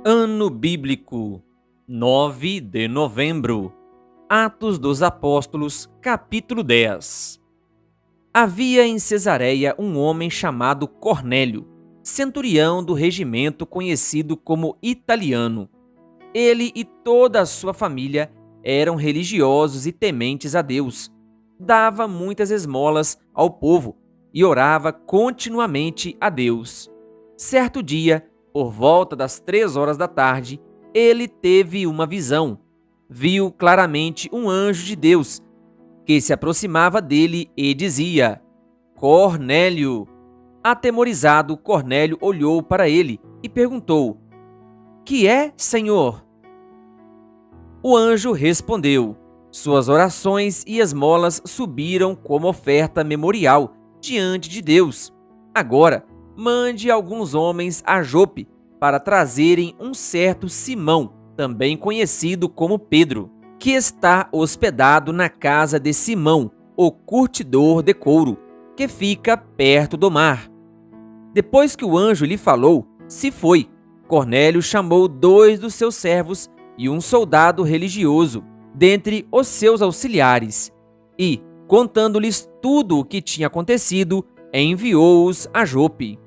Ano Bíblico, 9 de novembro. Atos dos Apóstolos, capítulo 10. Havia em Cesareia um homem chamado Cornélio, centurião do regimento conhecido como Italiano. Ele e toda a sua família eram religiosos e tementes a Deus. Dava muitas esmolas ao povo e orava continuamente a Deus. Certo dia, por volta das 3 horas da tarde, ele teve uma visão. Viu claramente um anjo de Deus que se aproximava dele e dizia: Cornélio! Atemorizado, Cornélio olhou para ele e perguntou: Que é, Senhor? O anjo respondeu: Suas orações e esmolas subiram como oferta memorial diante de Deus. Agora, mande alguns homens a Jope para trazerem um certo Simão, também conhecido como Pedro, que está hospedado na casa de Simão, o curtidor de couro, que fica perto do mar. Depois que o anjo lhe falou, se foi. Cornélio chamou 2 dos seus servos e um soldado religioso, dentre os seus auxiliares, e, contando-lhes tudo o que tinha acontecido, enviou-os a Jope.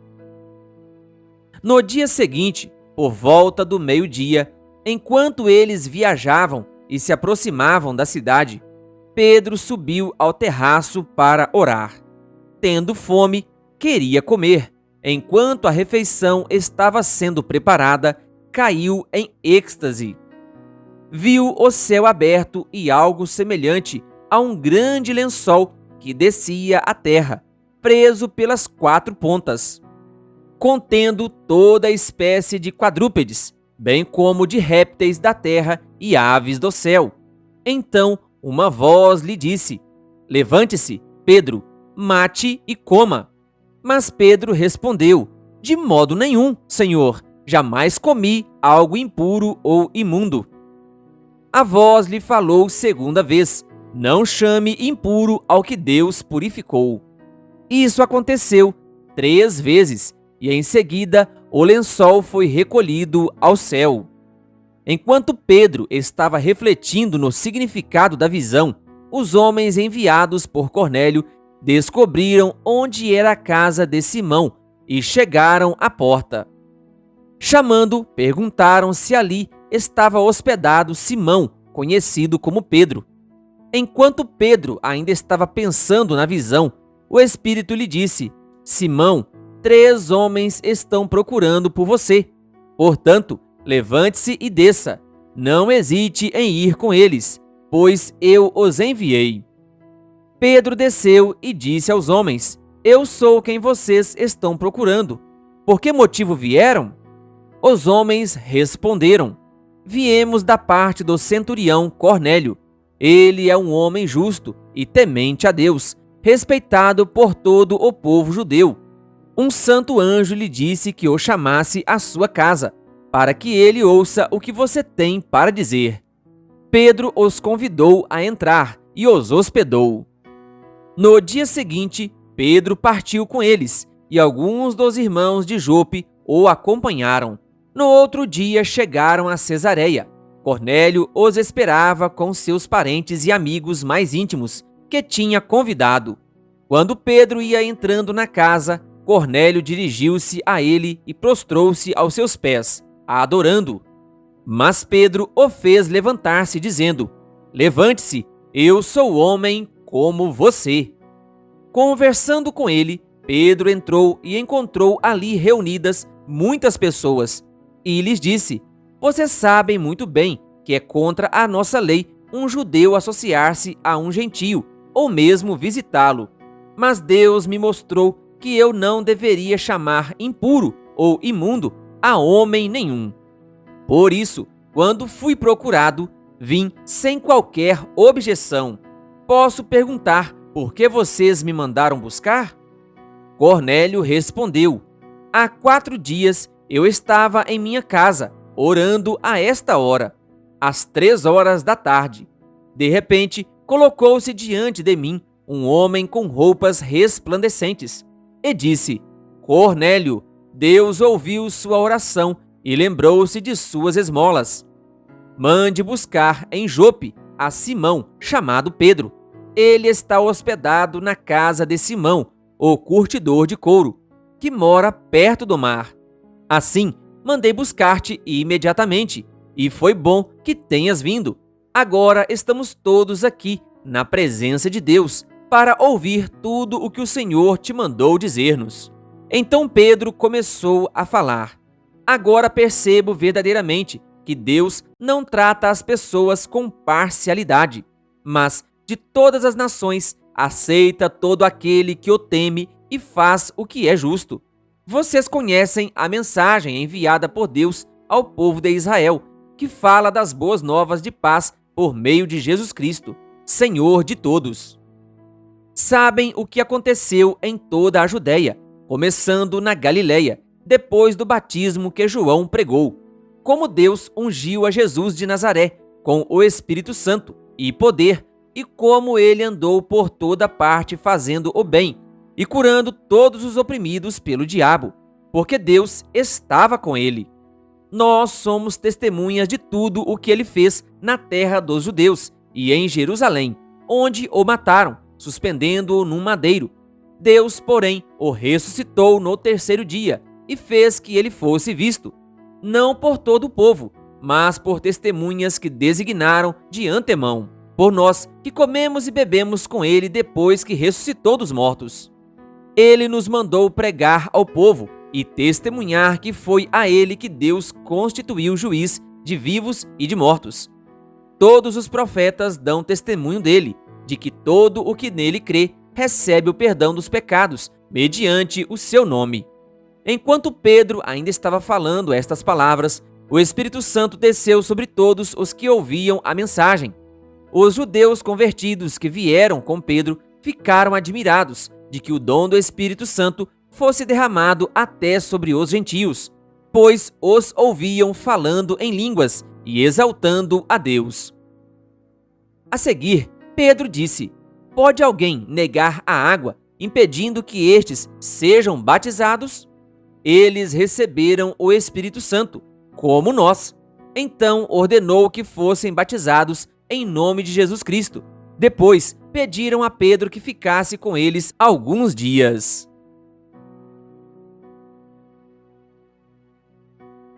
No dia seguinte, por volta do meio-dia, enquanto eles viajavam e se aproximavam da cidade, Pedro subiu ao terraço para orar. Tendo fome, queria comer. Enquanto a refeição estava sendo preparada, caiu em êxtase. Viu o céu aberto e algo semelhante a um grande lençol que descia à terra, preso pelas 4 pontas, contendo toda espécie de quadrúpedes, bem como de répteis da terra e aves do céu. Então uma voz lhe disse: Levante-se, Pedro, mate e coma. Mas Pedro respondeu: De modo nenhum, Senhor, jamais comi algo impuro ou imundo. A voz lhe falou segunda vez: Não chame impuro ao que Deus purificou. Isso aconteceu 3 vezes, e em seguida o lençol foi recolhido ao céu. Enquanto Pedro estava refletindo no significado da visão, os homens enviados por Cornélio descobriram onde era a casa de Simão e chegaram à porta. Chamando, perguntaram se ali estava hospedado Simão, conhecido como Pedro. Enquanto Pedro ainda estava pensando na visão, o Espírito lhe disse: Simão, 3 homens estão procurando por você. Portanto, levante-se e desça. Não hesite em ir com eles, pois eu os enviei. Pedro desceu e disse aos homens: Eu sou quem vocês estão procurando. Por que motivo vieram? Os homens responderam: Viemos da parte do centurião Cornélio. Ele é um homem justo e temente a Deus, respeitado por todo o povo judeu. Um santo anjo lhe disse que o chamasse à sua casa, para que ele ouça o que você tem para dizer. Pedro os convidou a entrar e os hospedou. No dia seguinte, Pedro partiu com eles, e alguns dos irmãos de Jope o acompanharam. No outro dia chegaram a Cesareia. Cornélio os esperava com seus parentes e amigos mais íntimos, que tinha convidado. Quando Pedro ia entrando na casa, Cornélio dirigiu-se a ele e prostrou-se aos seus pés, adorando. Mas Pedro o fez levantar-se, dizendo: Levante-se, eu sou homem como você. Conversando com ele, Pedro entrou e encontrou ali reunidas muitas pessoas, e lhes disse: Vocês sabem muito bem que é contra a nossa lei um judeu associar-se a um gentio, ou mesmo visitá-lo. Mas Deus me mostrou que eu não deveria chamar impuro ou imundo a homem nenhum. Por isso, quando fui procurado, vim sem qualquer objeção. Posso perguntar por que vocês me mandaram buscar? Cornélio respondeu: Há 4 dias eu estava em minha casa, orando a esta hora, às 3 horas da tarde. De repente, colocou-se diante de mim um homem com roupas resplandecentes e disse: Cornélio, Deus ouviu sua oração e lembrou-se de suas esmolas. Mande buscar em Jope a Simão, chamado Pedro. Ele está hospedado na casa de Simão, o curtidor de couro, que mora perto do mar. Assim, mandei buscar-te imediatamente, e foi bom que tenhas vindo. Agora estamos todos aqui, na presença de Deus, para ouvir tudo o que o Senhor te mandou dizer-nos. Então Pedro começou a falar. Agora percebo verdadeiramente que Deus não trata as pessoas com parcialidade, mas de todas as nações aceita todo aquele que o teme e faz o que é justo. Vocês conhecem a mensagem enviada por Deus ao povo de Israel, que fala das boas novas de paz por meio de Jesus Cristo, Senhor de todos. Sabem o que aconteceu em toda a Judéia, começando na Galileia, depois do batismo que João pregou, como Deus ungiu a Jesus de Nazaré com o Espírito Santo e poder, e como ele andou por toda parte fazendo o bem e curando todos os oprimidos pelo diabo, porque Deus estava com ele. Nós somos testemunhas de tudo o que ele fez na terra dos judeus e em Jerusalém, onde o mataram, suspendendo-o num madeiro. Deus, porém, o ressuscitou no terceiro dia e fez que ele fosse visto, não por todo o povo, mas por testemunhas que designaram de antemão, por nós que comemos e bebemos com ele depois que ressuscitou dos mortos. Ele nos mandou pregar ao povo e testemunhar que foi a ele que Deus constituiu juiz de vivos e de mortos. Todos os profetas dão testemunho dele, de que todo o que nele crê recebe o perdão dos pecados, mediante o seu nome. Enquanto Pedro ainda estava falando estas palavras, o Espírito Santo desceu sobre todos os que ouviam a mensagem. Os judeus convertidos que vieram com Pedro ficaram admirados de que o dom do Espírito Santo fosse derramado até sobre os gentios, pois os ouviam falando em línguas e exaltando a Deus. A seguir, Pedro disse: Pode alguém negar a água, impedindo que estes sejam batizados? Eles receberam o Espírito Santo, como nós. Então ordenou que fossem batizados em nome de Jesus Cristo. Depois, pediram a Pedro que ficasse com eles alguns dias.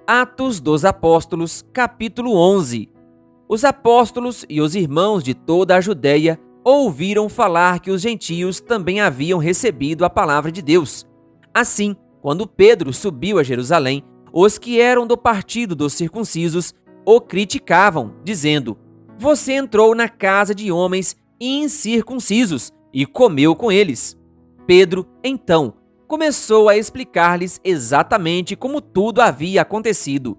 Atos dos Apóstolos, capítulo 11. Os apóstolos e os irmãos de toda a Judéia ouviram falar que os gentios também haviam recebido a palavra de Deus. Assim, quando Pedro subiu a Jerusalém, os que eram do partido dos circuncisos o criticavam, dizendo: Você entrou na casa de homens incircuncisos e comeu com eles. Pedro, então, começou a explicar-lhes exatamente como tudo havia acontecido.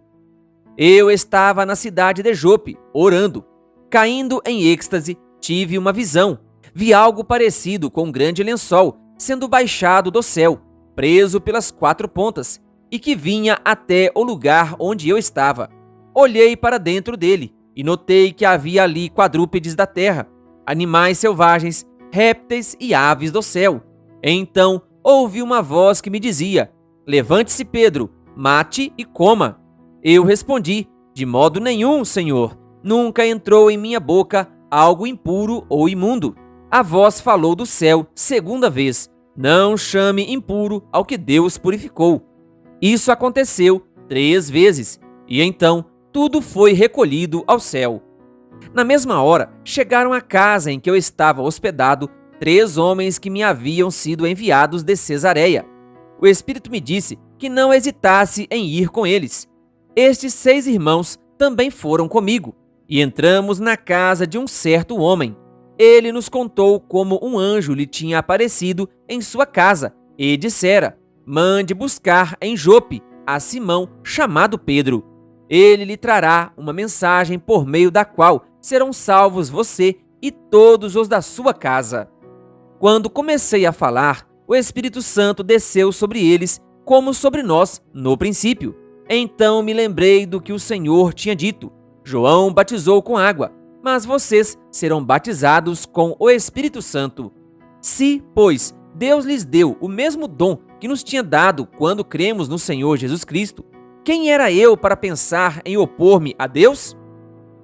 Eu estava na cidade de Jope, orando. Caindo em êxtase, tive uma visão. Vi algo parecido com um grande lençol sendo baixado do céu, preso pelas quatro pontas, e que vinha até o lugar onde eu estava. Olhei para dentro dele e notei que havia ali quadrúpedes da terra, animais selvagens, répteis e aves do céu. Então ouvi uma voz que me dizia: Levante-se, Pedro, mate e coma. Eu respondi: De modo nenhum, Senhor. Nunca entrou em minha boca algo impuro ou imundo. A voz falou do céu segunda vez: Não chame impuro ao que Deus purificou. Isso aconteceu 3 vezes, e então tudo foi recolhido ao céu. Na mesma hora, chegaram à casa em que eu estava hospedado 3 homens que me haviam sido enviados de Cesareia. O Espírito me disse que não hesitasse em ir com eles. Estes 6 irmãos também foram comigo, e entramos na casa de um certo homem. Ele nos contou como um anjo lhe tinha aparecido em sua casa e dissera: Mande buscar em Jope a Simão, chamado Pedro. Ele lhe trará uma mensagem por meio da qual serão salvos você e todos os da sua casa. Quando comecei a falar, o Espírito Santo desceu sobre eles como sobre nós no princípio. Então me lembrei do que o Senhor tinha dito: João batizou com água, mas vocês serão batizados com o Espírito Santo. Se, pois, Deus lhes deu o mesmo dom que nos tinha dado quando cremos no Senhor Jesus Cristo, Quem era eu para pensar em opor-me a Deus?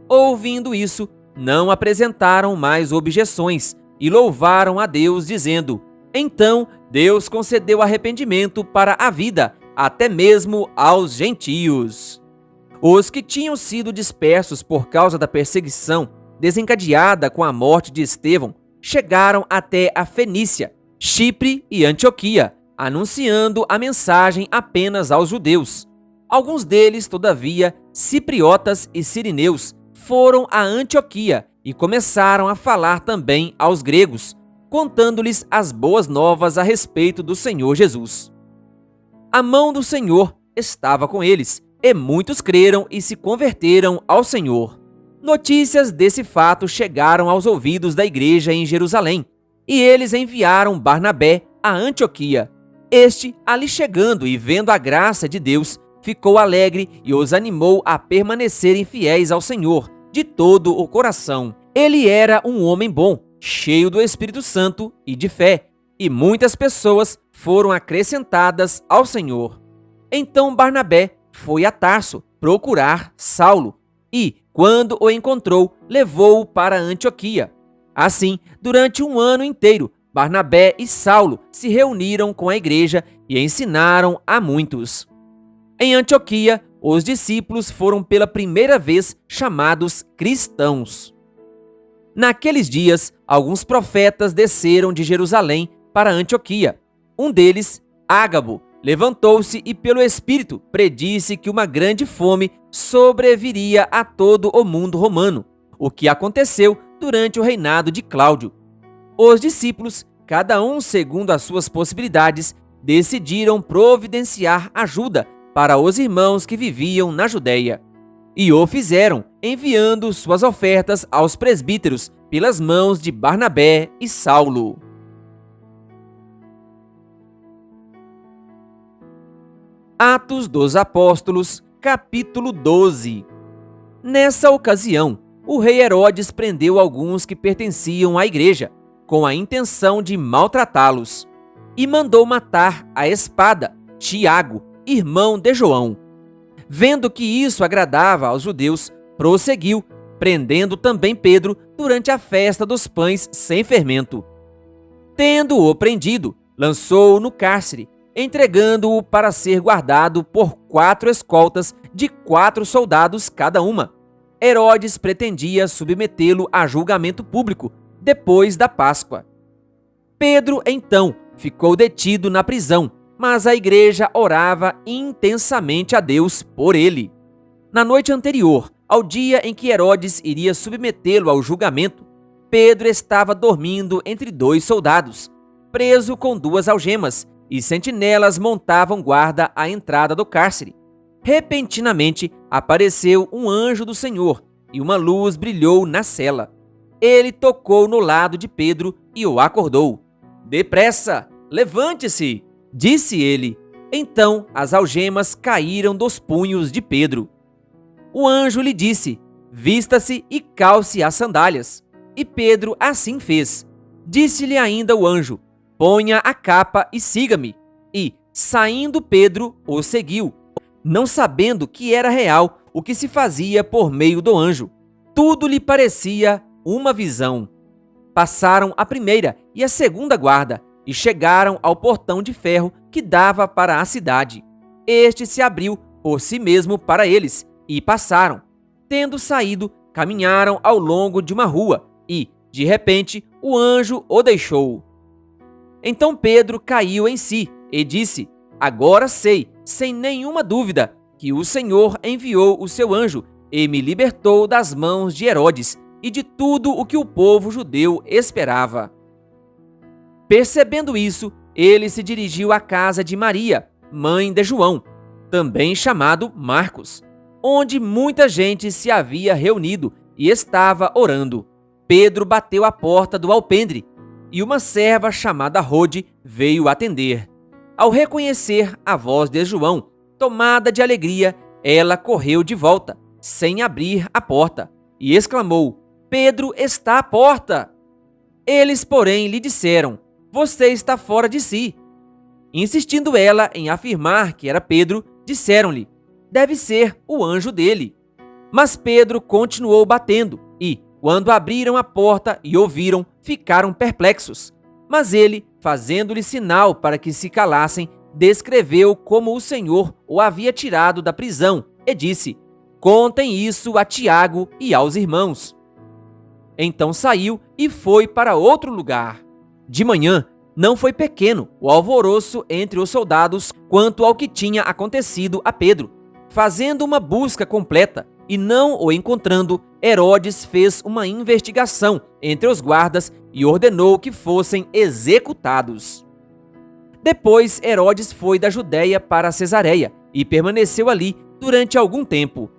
Ouvindo isso, não apresentaram mais objeções e louvaram a Deus, dizendo: então Deus concedeu arrependimento para a vida, até mesmo aos gentios. Os que tinham sido dispersos por causa da perseguição desencadeada com a morte de Estevão chegaram até a Fenícia, Chipre e Antioquia, anunciando a mensagem apenas aos judeus. Alguns deles, todavia, cipriotas e sirineus, foram a Antioquia e começaram a falar também aos gregos, contando-lhes as boas novas a respeito do Senhor Jesus. A mão do Senhor estava com eles, e muitos creram e se converteram ao Senhor. Notícias desse fato chegaram aos ouvidos da igreja em Jerusalém, e eles enviaram Barnabé a Antioquia. Este, ali chegando e vendo a graça de Deus, ficou alegre e os animou a permanecerem fiéis ao Senhor de todo o coração. Ele era um homem bom, cheio do Espírito Santo e de fé, e muitas pessoas foram acrescentadas ao Senhor. Então Barnabé foi a Tarso procurar Saulo e, quando o encontrou, levou-o para Antioquia. Assim, durante um ano inteiro, Barnabé e Saulo se reuniram com a igreja e ensinaram a muitos. Em Antioquia, os discípulos foram pela primeira vez chamados cristãos. Naqueles dias, alguns profetas desceram de Jerusalém para Antioquia. Um deles, Ágabo, levantou-se e pelo Espírito predisse que uma grande fome sobreviria a todo o mundo romano, o que aconteceu durante o reinado de Cláudio. Os discípulos, cada um segundo as suas possibilidades, decidiram providenciar ajuda para os irmãos que viviam na Judéia. E o fizeram, enviando suas ofertas aos presbíteros pelas mãos de Barnabé e Saulo. Atos dos Apóstolos, capítulo 12. Nessa ocasião, o rei Herodes prendeu alguns que pertenciam à igreja, com a intenção de maltratá-los, e mandou matar à espada Tiago, irmão de João. Vendo que isso agradava aos judeus, prosseguiu, prendendo também Pedro durante a festa dos pães sem fermento. Tendo-o prendido, lançou-o no cárcere, entregando-o para ser guardado por 4 escoltas de 4 soldados cada uma. Herodes pretendia submetê-lo a julgamento público depois da Páscoa. Pedro, então, ficou detido na prisão, mas a igreja orava intensamente a Deus por ele. Na noite anterior, ao dia em que Herodes iria submetê-lo ao julgamento, Pedro estava dormindo entre 2 soldados, preso com 2 algemas, e sentinelas montavam guarda à entrada do cárcere. Repentinamente apareceu um anjo do Senhor, e uma luz brilhou na cela. Ele tocou no lado de Pedro e o acordou. "Depressa, levante-se!" disse ele. Então as algemas caíram dos punhos de Pedro. O anjo lhe disse: "Vista-se e calce as sandálias." E Pedro assim fez. Disse-lhe ainda o anjo: "Ponha a capa e siga-me." E, saindo Pedro, o seguiu, não sabendo que era real o que se fazia por meio do anjo. Tudo lhe parecia uma visão. Passaram a primeira e a segunda guarda e chegaram ao portão de ferro que dava para a cidade. Este se abriu por si mesmo para eles e passaram. Tendo saído, caminharam ao longo de uma rua e, de repente, o anjo o deixou. Então Pedro caiu em si e disse: "Agora sei, sem nenhuma dúvida, que o Senhor enviou o seu anjo e me libertou das mãos de Herodes e de tudo o que o povo judeu esperava." Percebendo isso, ele se dirigiu à casa de Maria, mãe de João, também chamado Marcos, onde muita gente se havia reunido e estava orando. Pedro bateu à porta do alpendre e uma serva chamada Rode veio atender. Ao reconhecer a voz de João, tomada de alegria, ela correu de volta, sem abrir a porta, e exclamou: "Pedro está à porta!" Eles, porém, lhe disseram: "Você está fora de si." Insistindo ela em afirmar que era Pedro, disseram-lhe: deve ser o anjo dele. Mas Pedro continuou batendo e, quando abriram a porta e ouviram, ficaram perplexos. Mas ele, fazendo-lhe sinal para que se calassem, descreveu como o Senhor o havia tirado da prisão e disse: "Contem isso a Tiago e aos irmãos." Então saiu e foi para outro lugar. De manhã, não foi pequeno o alvoroço entre os soldados quanto ao que tinha acontecido a Pedro. Fazendo uma busca completa e não o encontrando, Herodes fez uma investigação entre os guardas e ordenou que fossem executados. Depois, Herodes foi da Judéia para Cesareia e permaneceu ali durante algum tempo.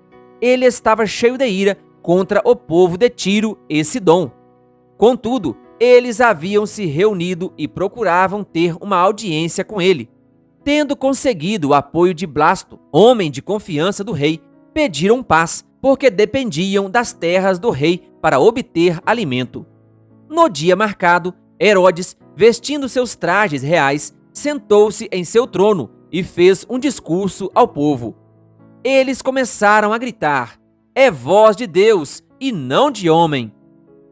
Ele estava cheio de ira contra o povo de Tiro e Sidom. Contudo, eles haviam se reunido e procuravam ter uma audiência com ele. Tendo conseguido o apoio de Blasto, homem de confiança do rei, pediram paz, porque dependiam das terras do rei para obter alimento. No dia marcado, Herodes, vestindo seus trajes reais, sentou-se em seu trono e fez um discurso ao povo. Eles começaram a gritar: "É voz de Deus e não de homem."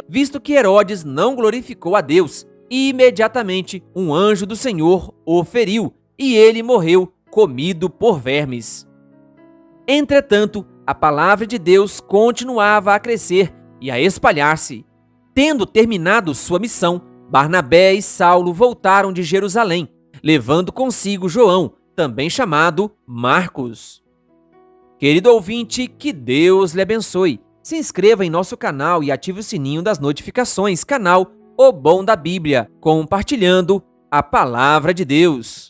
Visto que Herodes não glorificou a Deus, imediatamente um anjo do Senhor o feriu e ele morreu, comido por vermes. Entretanto, a palavra de Deus continuava a crescer e a espalhar-se. Tendo terminado sua missão, Barnabé e Saulo voltaram de Jerusalém, levando consigo João, também chamado Marcos. Querido ouvinte, que Deus lhe abençoe. Se inscreva em nosso canal e ative o sininho das notificações, canal O Bom da Bíblia, compartilhando a Palavra de Deus.